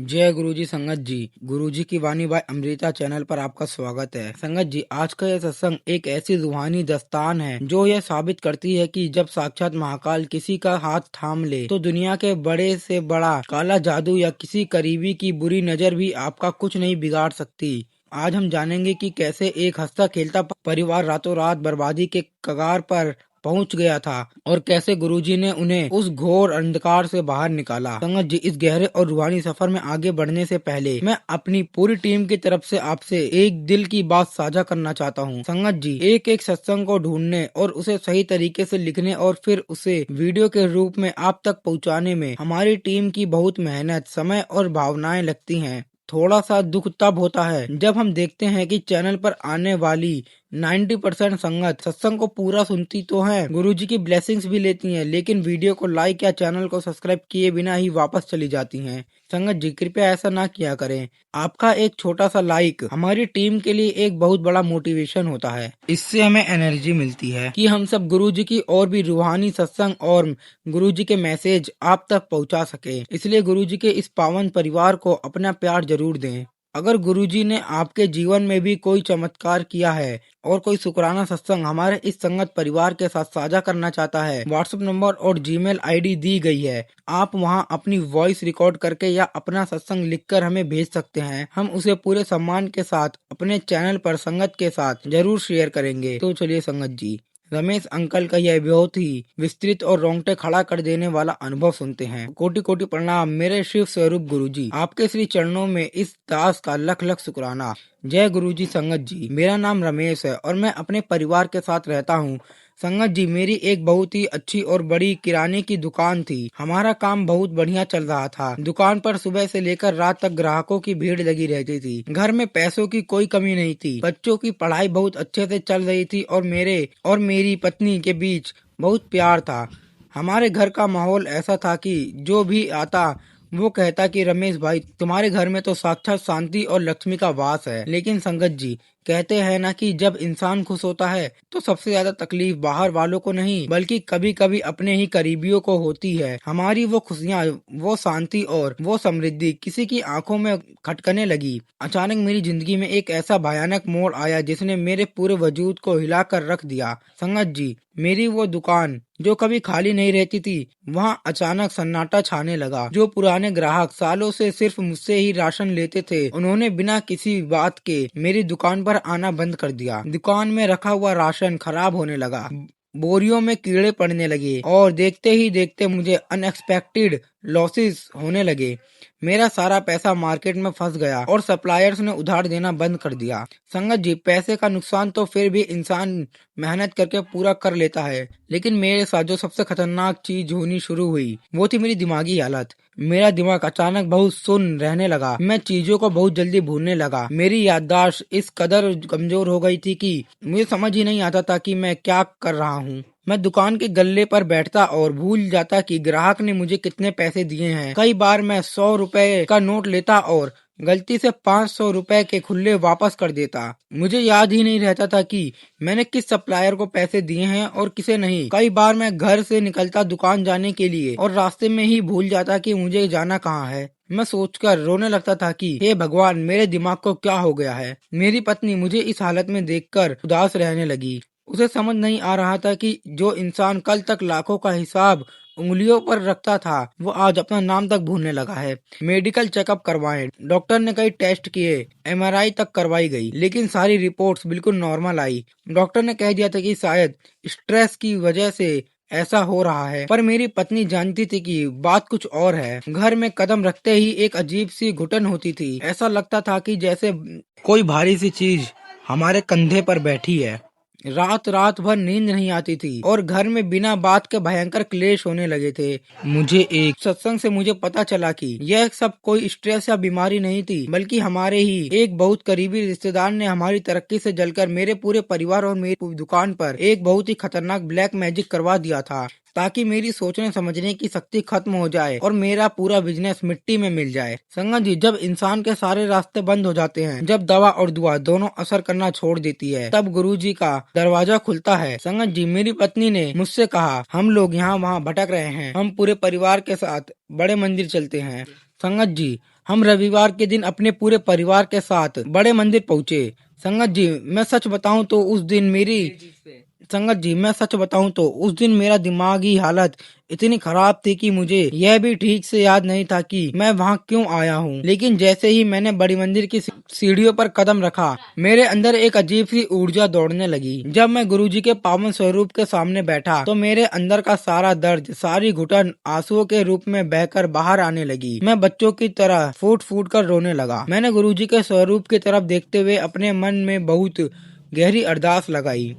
जय गुरुजी संगत जी। गुरुजी की वाणी बाय अमृता चैनल पर आपका स्वागत है। संगत जी, आज का यह सत्संग एक ऐसी रूहानी दस्तान है जो यह साबित करती है कि जब साक्षात महाकाल किसी का हाथ थाम ले तो दुनिया के बड़े से बड़ा काला जादू या किसी करीबी की बुरी नजर भी आपका कुछ नहीं बिगाड़ सकती। आज हम जानेंगे कि कैसे एक हंसता खेलता परिवार रातों रात बर्बादी के कगार पर पहुंच गया था और कैसे गुरुजी ने उन्हें उस घोर अंधकार से बाहर निकाला। संगत जी, इस गहरे और रूहानी सफर में आगे बढ़ने से पहले मैं अपनी पूरी टीम की तरफ से आपसे एक दिल की बात साझा करना चाहता हूं। संगत जी, एक एक सत्संग को ढूंढने और उसे सही तरीके से लिखने और फिर उसे वीडियो के रूप में आप तक पहुंचाने में हमारी टीम की बहुत मेहनत, समय और भावनाएं लगती हैं। थोड़ा सा दुख तब होता है जब हम देखते हैं कि चैनल पर आने वाली 90% संगत सत्संग को पूरा सुनती तो है, गुरुजी की ब्लेसिंग्स भी लेती हैं, लेकिन वीडियो को लाइक या चैनल को सब्सक्राइब किए बिना ही वापस चली जाती हैं। संगत जी, कृपया ऐसा ना किया करें। आपका एक छोटा सा लाइक हमारी टीम के लिए एक बहुत बड़ा मोटिवेशन होता है। इससे हमें एनर्जी मिलती है कि हम सब गुरुजी की और भी रूहानी सत्संग और गुरुजी के मैसेज आप तक पहुंचा सके। इसलिए गुरुजी के इस पावन परिवार को अपना प्यार जरूर दें। अगर गुरुजी ने आपके जीवन में भी कोई चमत्कार किया है और कोई शुक्राना सत्संग हमारे इस संगत परिवार के साथ साझा करना चाहता है, व्हाट्सएप नंबर और जीमेल आईडी दी गई है। आप वहां अपनी वॉइस रिकॉर्ड करके या अपना सत्संग लिखकर हमें भेज सकते हैं। हम उसे पूरे सम्मान के साथ अपने चैनल पर संगत के साथ जरूर शेयर करेंगे। तो चलिए संगत जी, रमेश अंकल का यह बहुत ही विस्तृत और रोंगटे खड़ा कर देने वाला अनुभव सुनते हैं। कोटि कोटि प्रणाम मेरे शिव स्वरूप गुरुजी, आपके श्री चरणों में इस दास का लख लख शुक्राना। जय गुरुजी। संगत जी, मेरा नाम रमेश है और मैं अपने परिवार के साथ रहता हूँ। संगत जी, मेरी एक बहुत ही अच्छी और बड़ी किराने की दुकान थी। हमारा काम बहुत बढ़िया चल रहा था। दुकान पर सुबह से लेकर रात तक ग्राहकों की भीड़ लगी रहती थी। घर में पैसों की कोई कमी नहीं थी। बच्चों की पढ़ाई बहुत अच्छे से चल रही थी और मेरे और मेरी पत्नी के बीच बहुत प्यार था। हमारे घर का माहौल ऐसा था कि जो भी आता वो कहता कि रमेश भाई, तुम्हारे घर में तो साक्षात शांति और लक्ष्मी का वास है। लेकिन संगत जी, कहते हैं ना कि जब इंसान खुश होता है तो सबसे ज्यादा तकलीफ बाहर वालों को नहीं बल्कि कभी कभी अपने ही करीबियों को होती है। हमारी वो खुशियाँ, वो शांति और वो समृद्धि किसी की आंखों में खटकने लगी। अचानक मेरी जिंदगी में एक ऐसा भयानक मोड़ आया जिसने मेरे पूरे वजूद को हिलाकर रख दिया। संगत जी, मेरी वो दुकान जो कभी खाली नहीं रहती थी, वहाँ अचानक सन्नाटा छाने लगा। जो पुराने ग्राहक सालों से सिर्फ मुझसे ही राशन लेते थे, उन्होंने बिना किसी बात के मेरी दुकान पर आना बंद कर दिया। दुकान में रखा हुआ राशन खराब होने लगा, बोरियों में कीड़े पड़ने लगे और देखते ही देखते मुझे अनएक्सपेक्टेड लॉसेस होने लगे। मेरा सारा पैसा मार्केट में फंस गया और सप्लायर्स ने उधार देना बंद कर दिया। संगत जी, पैसे का नुकसान तो फिर भी इंसान मेहनत करके पूरा कर लेता है, लेकिन मेरे साथ जो सबसे खतरनाक चीज होनी शुरू हुई वो थी मेरी दिमागी हालत। मेरा दिमाग अचानक बहुत सुन्न रहने लगा। मैं चीजों को बहुत जल्दी भूलने लगा। मेरी याददाश्त इस कदर कमजोर हो गई थी कि मुझे समझ ही नहीं आता था कि मैं क्या कर रहा हूँ। मैं दुकान के गल्ले पर बैठता और भूल जाता कि ग्राहक ने मुझे कितने पैसे दिए हैं। कई बार मैं 100 रुपए का नोट लेता और गलती से 500 रुपए के खुले वापस कर देता। मुझे याद ही नहीं रहता था कि मैंने किस सप्लायर को पैसे दिए हैं और किसे नहीं। कई बार मैं घर से निकलता दुकान जाने के लिए और रास्ते में ही भूल जाता कि मुझे जाना कहाँ है। मैं सोचकर रोने लगता था कि हे भगवान, मेरे दिमाग को क्या हो गया है। मेरी पत्नी मुझे इस हालत में देखकर उदास रहने लगी। उसे समझ नहीं आ रहा था कि जो इंसान कल तक लाखों का हिसाब उंगलियों पर रखता था वो आज अपना नाम तक भूलने लगा है। मेडिकल चेकअप करवाए, डॉक्टर ने कई टेस्ट किए, एमआरआई तक करवाई गई, लेकिन सारी रिपोर्ट्स बिल्कुल नॉर्मल आई। डॉक्टर ने कह दिया था कि शायद स्ट्रेस की वजह से ऐसा हो रहा है, पर मेरी पत्नी जानती थी कि बात कुछ और है। घर में कदम रखते ही एक अजीब सी घुटन होती थी। ऐसा लगता था कि जैसे कोई भारी सी चीज हमारे कंधे पर बैठी है। रात रात भर नींद नहीं आती थी और घर में बिना बात के भयंकर क्लेश होने लगे थे। मुझे एक सत्संग से मुझे पता चला कि यह सब कोई स्ट्रेस या बीमारी नहीं थी, बल्कि हमारे ही एक बहुत करीबी रिश्तेदार ने हमारी तरक्की से जलकर मेरे पूरे परिवार और मेरी दुकान पर एक बहुत ही खतरनाक ब्लैक मैजिक करवा दिया था, ताकि मेरी सोचने समझने की शक्ति खत्म हो जाए और मेरा पूरा बिजनेस मिट्टी में मिल जाए। संगत जी, जब इंसान के सारे रास्ते बंद हो जाते हैं, जब दवा और दुआ दोनों असर करना छोड़ देती है, तब गुरुजी का दरवाजा खुलता है। संगत जी, मेरी पत्नी ने मुझसे कहा, हम लोग यहाँ वहाँ भटक रहे हैं, हम पूरे परिवार के साथ बड़े मंदिर चलते हैं। संगत जी, हम रविवार के दिन अपने पूरे परिवार के साथ बड़े मंदिर पहुंचे। संगत जी, मैं सच बताऊं तो उस दिन मेरी संगत जी, मैं सच बताऊं तो उस दिन मेरा दिमागी हालत इतनी खराब थी कि मुझे यह भी ठीक से याद नहीं था कि मैं वहां क्यों आया हूं। लेकिन जैसे ही मैंने बड़ी मंदिर की सीढ़ियों पर कदम रखा, मेरे अंदर एक अजीब सी ऊर्जा दौड़ने लगी। जब मैं गुरुजी के पावन स्वरूप के सामने बैठा तो मेरे अंदर का सारा दर्द, सारी घुटन आंसुओं के रूप में बहकर बाहर आने लगी। मैं बच्चों की तरह फूट फूट कर रोने लगा। मैंने गुरुजी के स्वरूप की तरफ देखते हुए अपने मन में बहुत गहरी अरदास लगाई।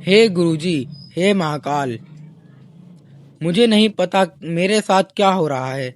हे गुरुजी, हे महाकाल, मुझे नहीं पता मेरे साथ क्या हो रहा है।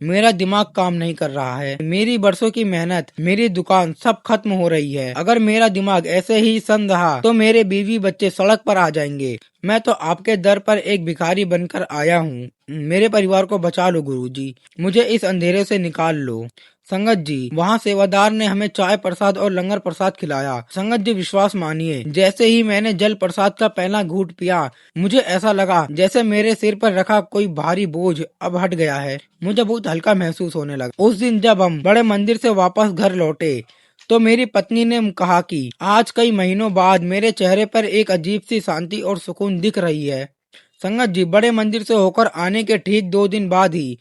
मेरा दिमाग काम नहीं कर रहा है। मेरी बरसों की मेहनत, मेरी दुकान सब खत्म हो रही है। अगर मेरा दिमाग ऐसे ही सन रहा तो मेरे बीवी बच्चे सड़क पर आ जाएंगे। मैं तो आपके दर पर एक भिखारी बनकर आया हूँ। मेरे परिवार को बचा लो गुरुजी, मुझे इस अंधेरे से निकाल लो। संगत जी, वहाँ सेवादार ने हमें चाय प्रसाद और लंगर प्रसाद खिलाया। संगत जी, विश्वास मानिए, जैसे ही मैंने जल प्रसाद का पहला घूंट पिया, मुझे ऐसा लगा जैसे मेरे सिर पर रखा कोई भारी बोझ अब हट गया है। मुझे बहुत हल्का महसूस होने लगा। उस दिन जब हम बड़े मंदिर से वापस घर लौटे तो मेरी पत्नी ने कहा कि आज कई महीनों बाद मेरे चेहरे पर एक अजीब सी शांति और सुकून दिख रही है। संगत जी, बड़े मंदिर से होकर आने के ठीक 2 दिन बाद ही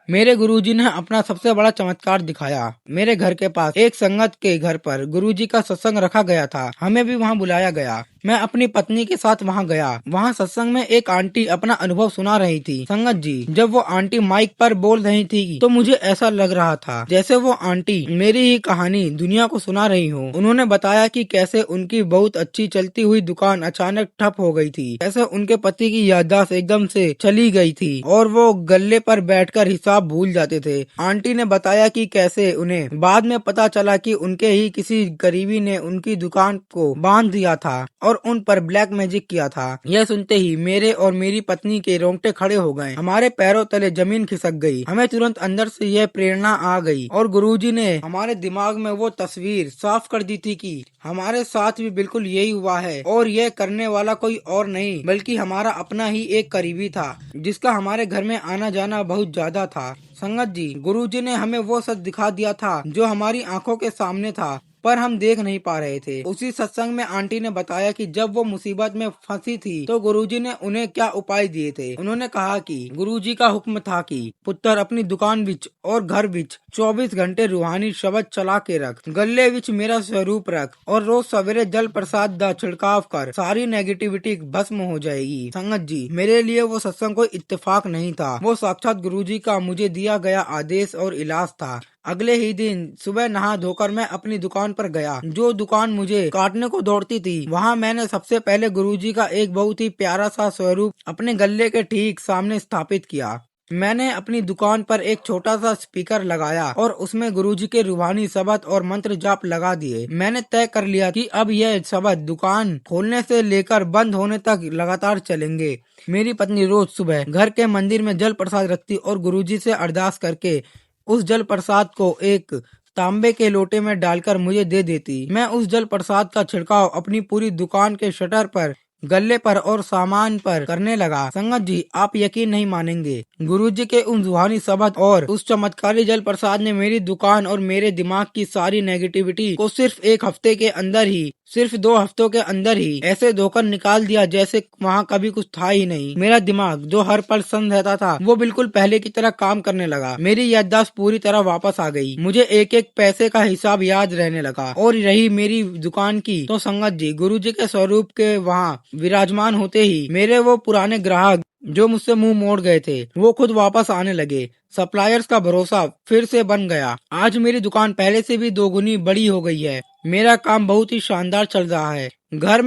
मेरे गुरुजी ने अपना सबसे बड़ा चमत्कार दिखाया। मेरे घर के पास एक संगत के घर पर गुरुजी का सत्संग रखा गया था। हमें भी वहां बुलाया गया। मैं अपनी पत्नी के साथ वहां गया। वहां सत्संग में एक आंटी अपना अनुभव सुना रही थी। संगत जी, जब वो आंटी माइक पर बोल रही थी तो मुझे ऐसा लग रहा था जैसे वो आंटी मेरी ही कहानी दुनिया को सुना रही हो। उन्होंने बताया कि कैसे उनकी बहुत अच्छी चलती हुई दुकान अचानक ठप हो गई थी। कैसे उनके पति की याददाश्त एकदम से चली गई थी और वो गल्ले पर बैठकर हिसाब भूल जाते थे। आंटी ने बताया कि कैसे उन्हें बाद में पता चला कि उनके ही किसी करीबी ने उनकी दुकान को बांध दिया था और उन पर ब्लैक मैजिक किया था। यह सुनते ही मेरे और मेरी पत्नी के रोंगटे खड़े हो गए। हमारे पैरों तले जमीन खिसक गई। हमें तुरंत अंदर से यह प्रेरणा आ गई और गुरुजी ने हमारे दिमाग में वो तस्वीर साफ कर दी थी कि हमारे साथ भी बिल्कुल यही हुआ है और यह करने वाला कोई और नहीं बल्कि हमारा अपना ही एक करीबी था, जिसका हमारे घर में आना जाना बहुत ज्यादा था। संगत जी, गुरुजी ने हमें वो सच दिखा दिया था जो हमारी आंखों के सामने था पर हम देख नहीं पा रहे थे। उसी सत्संग में आंटी ने बताया कि जब वो मुसीबत में फंसी थी तो गुरुजी ने उन्हें क्या उपाय दिए थे। उन्होंने कहा कि गुरुजी का हुक्म था कि पुत्र अपनी दुकान विच और घर विच 24 घंटे रूहानी शब्द चला के रख, गले विच मेरा स्वरूप रख और रोज सवेरे जल प्रसाद दा छिड़काव कर, सारी नेगेटिविटी भस्म हो जाएगी। संगत जी, मेरे लिए वो सत्संग कोई इत्तेफाक नहीं था, वो साक्षात गुरुजी का मुझे दिया गया आदेश और इलाज था। अगले ही दिन सुबह नहा धोकर मैं अपनी दुकान पर गया। जो दुकान मुझे काटने को दौड़ती थी, वहाँ मैंने सबसे पहले गुरुजी का एक बहुत ही प्यारा सा स्वरूप अपने गले के ठीक सामने स्थापित किया। मैंने अपनी दुकान पर एक छोटा सा स्पीकर लगाया और उसमें गुरुजी के रूहानी शब्द और मंत्र जाप लगा दिए। मैंने तय कर लिया कि अब यह शब्द दुकान खोलने से लेकर बंद होने तक लगातार चलेंगे। मेरी पत्नी रोज सुबह घर के मंदिर में जल प्रसाद रखती और गुरुजी से अरदास करके उस जल प्रसाद को एक तांबे के लोटे में डालकर मुझे दे देती। मैं उस जल प्रसाद का छिड़काव अपनी पूरी दुकान के शटर पर, गले पर और सामान पर करने लगा। संगत जी, आप यकीन नहीं मानेंगे, गुरुजी के उन रूहानी शब्द और उस चमत्कारी जल प्रसाद ने मेरी दुकान और मेरे दिमाग की सारी नेगेटिविटी को सिर्फ 1 हफ्ते के अंदर ही, सिर्फ 2 हफ्तों के अंदर ही ऐसे धोकर निकाल दिया जैसे वहाँ कभी कुछ था ही नहीं। मेरा दिमाग जो हर पल सन्न रहता था वो बिल्कुल पहले की तरह काम करने लगा। मेरी याददाश्त पूरी तरह वापस आ गई। मुझे एक एक पैसे का हिसाब याद रहने लगा। और रही मेरी दुकान की तो संगत जी, गुरुजी के स्वरूप के वहाँ विराजमान होते ही मेरे वो पुराने ग्राहक जो मुझसे मुंह मोड़ गए थे वो खुद वापस आने लगे। सप्लायर्स का भरोसा फिर से बन गया। आज मेरी दुकान पहले से भी 2 गुनी बड़ी हो गई है। मेरा काम बहुत ही शानदार चल रहा है। घर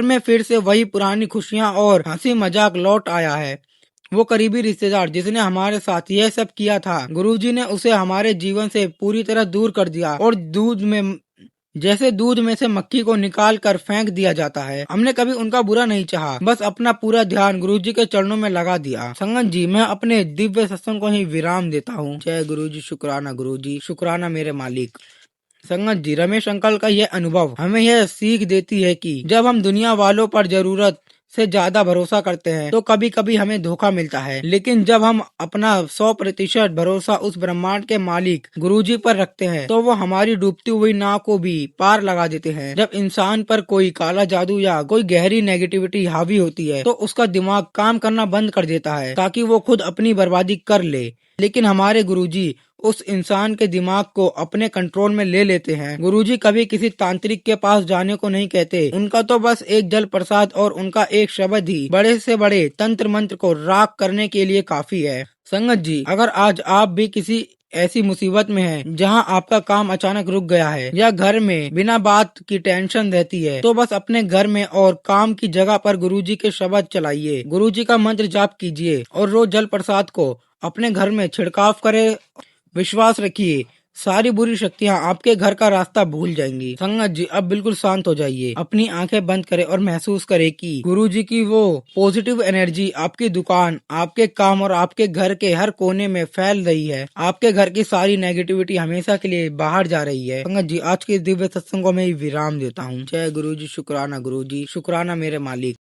में फिर से वही पुरानी खुशियाँ और हंसी मजाक लौट आया है। वो करीबी रिश्तेदार जिसने हमारे साथ यह सब किया था, गुरुजी ने उसे हमारे जीवन से पूरी तरह दूर कर दिया और दूध में से मक्खी को निकाल कर फेंक दिया जाता है। हमने कभी उनका बुरा नहीं चाहा, बस अपना पूरा ध्यान गुरुजी के चरणों में लगा दिया। संगत जी, मैं अपने दिव्य सत्संग को ही विराम देता हूँ। जय गुरुजी, शुक्राना मेरे मालिक। संगत जी, रमेश अंकल का यह अनुभव हमें यह सीख देती है कि जब हम दुनिया वालों पर जरूरत से ज्यादा भरोसा करते हैं तो कभी कभी हमें धोखा मिलता है, लेकिन जब हम अपना 100% भरोसा उस ब्रह्मांड के मालिक गुरुजी पर रखते हैं तो वो हमारी डूबती हुई नाव को भी पार लगा देते हैं। जब इंसान पर कोई काला जादू या कोई गहरी नेगेटिविटी हावी होती है तो उसका दिमाग काम करना बंद कर देता है ताकि वो खुद अपनी बर्बादी कर ले, लेकिन हमारे गुरुजी उस इंसान के दिमाग को अपने कंट्रोल में ले लेते हैं। गुरुजी कभी किसी तांत्रिक के पास जाने को नहीं कहते, उनका तो बस एक जल प्रसाद और उनका एक शब्द ही बड़े से बड़े तंत्र मंत्र को राख करने के लिए काफी है। संगत जी, अगर आज आप भी किसी ऐसी मुसीबत में है जहां आपका काम अचानक रुक गया है या घर में बिना बात की टेंशन रहती है, तो बस अपने घर में और काम की जगह पर गुरुजी के शब्द चलाइए, गुरुजी का मंत्र जाप कीजिए और रोज जल प्रसाद को अपने घर में छिड़काव करे। विश्वास रखिए, सारी बुरी शक्तियाँ आपके घर का रास्ता भूल जाएंगी। संगत जी, अब बिल्कुल शांत हो जाइए, अपनी आंखें बंद करें और महसूस करें कि गुरुजी की वो पॉजिटिव एनर्जी आपकी दुकान, आपके काम और आपके घर के हर कोने में फैल रही है। आपके घर की सारी नेगेटिविटी हमेशा के लिए बाहर जा रही है। संगत जी, आज के दिव्य सत्संग को मैं विराम देता हूँ। जय गुरुजी, शुक्राना गुरुजी, शुक्राना मेरे मालिक।